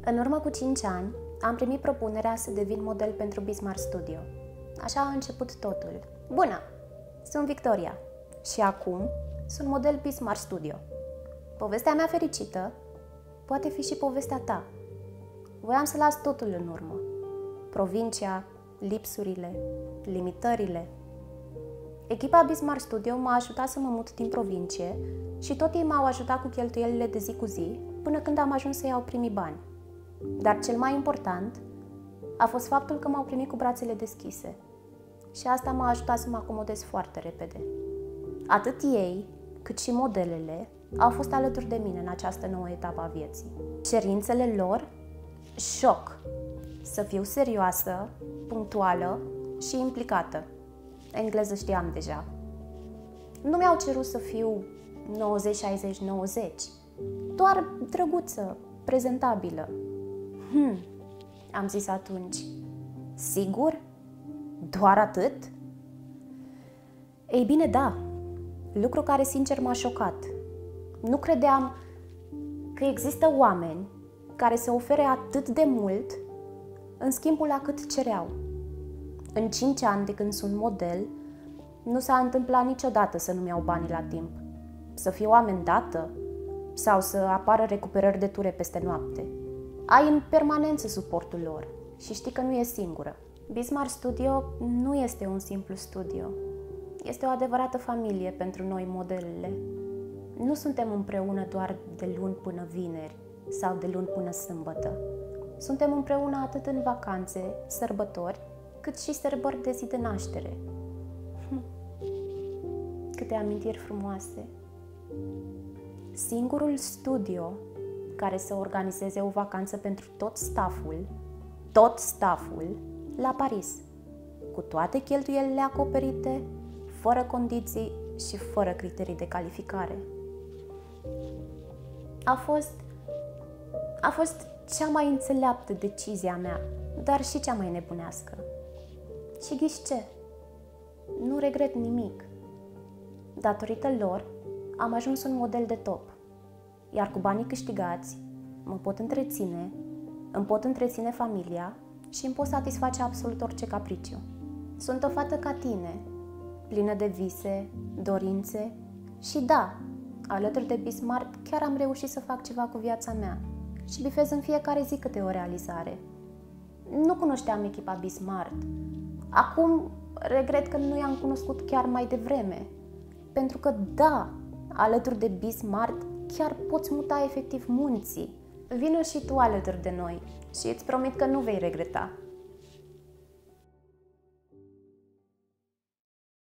În urmă cu 5 ani, am primit propunerea să devin model pentru Bismarck Studio. Așa a început totul. Bună! Sunt Victoria și acum sunt model Bismarck Studio. Povestea mea fericită poate fi și povestea ta. Voiam să las totul în urmă. Provincia, lipsurile, limitările. Echipa Bismarck Studio m-a ajutat să mă mut din provincie și tot ei m-au ajutat cu cheltuielile de zi cu zi până când am ajuns să iau primii bani. Dar cel mai important a fost faptul că m-au primit cu brațele deschise și asta m-a ajutat să mă acomodez foarte repede. Atât ei, cât și modelele au fost alături de mine în această nouă etapă a vieții. Cerințele lor? Șoc! Să fiu serioasă, punctuală și implicată. Engleză știam deja. Nu mi-au cerut să fiu 90-60-90, doar drăguță, prezentabilă. Am zis atunci. Sigur? Doar atât? Ei bine, da. Lucru care sincer m-a șocat. Nu credeam că există oameni care se ofere atât de mult în schimbul la cât cereau. În 5 ani de când sunt model, nu s-a întâmplat niciodată să nu-mi iau banii la timp, să fiu amendată sau să apară recuperări de ture peste noapte. Ai în permanență suportul lor și știi că nu e singură. Bismarck Studio nu este un simplu studio. Este o adevărată familie pentru noi, modelele. Nu suntem împreună doar de luni până vineri sau de luni până sâmbătă. Suntem împreună atât în vacanțe, sărbători, cât și sărbări de zi de naștere. Câte amintiri frumoase! Singurul studio care să organizeze o vacanță pentru tot stafful, la Paris, cu toate cheltuielile acoperite, fără condiții și fără criterii de calificare. A fost cea mai înțeleaptă decizia mea, dar și cea mai nebunească. Și ghiși ce? Nu regret nimic. Datorită lor, am ajuns un model de top. Iar cu banii câștigați, mă pot întreține, îmi pot întreține familia și îmi pot satisface absolut orice capriciu. Sunt o fată ca tine, plină de vise, dorințe și da, alături de Bismarck chiar am reușit să fac ceva cu viața mea și bifez în fiecare zi câte o realizare. Nu cunoșteam echipa Bismarck. Acum regret că nu i-am cunoscut chiar mai devreme, pentru că da, alături de Bismarck chiar poți muta efectiv munții. Vino și tu alături de noi și îți promit că nu vei regreta.